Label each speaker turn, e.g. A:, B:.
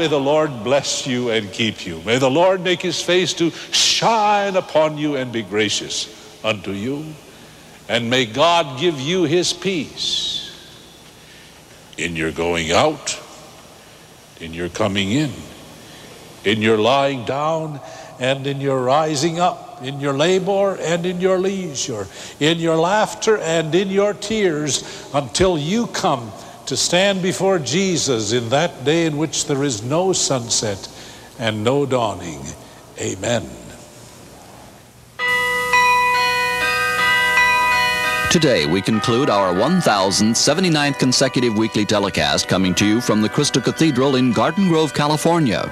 A: may the Lord bless you and keep you. May the Lord make his face to shine upon you and be gracious unto you. And may God give you his peace in your going out, in your coming in your lying down and in your rising up, in your labor and in your leisure, in your laughter and in your tears, until you come to stand before Jesus in that day in which there is no sunset and no dawning. Amen.
B: Today, we conclude our 1079th consecutive weekly telecast, coming to you from the Crystal Cathedral in Garden Grove, California.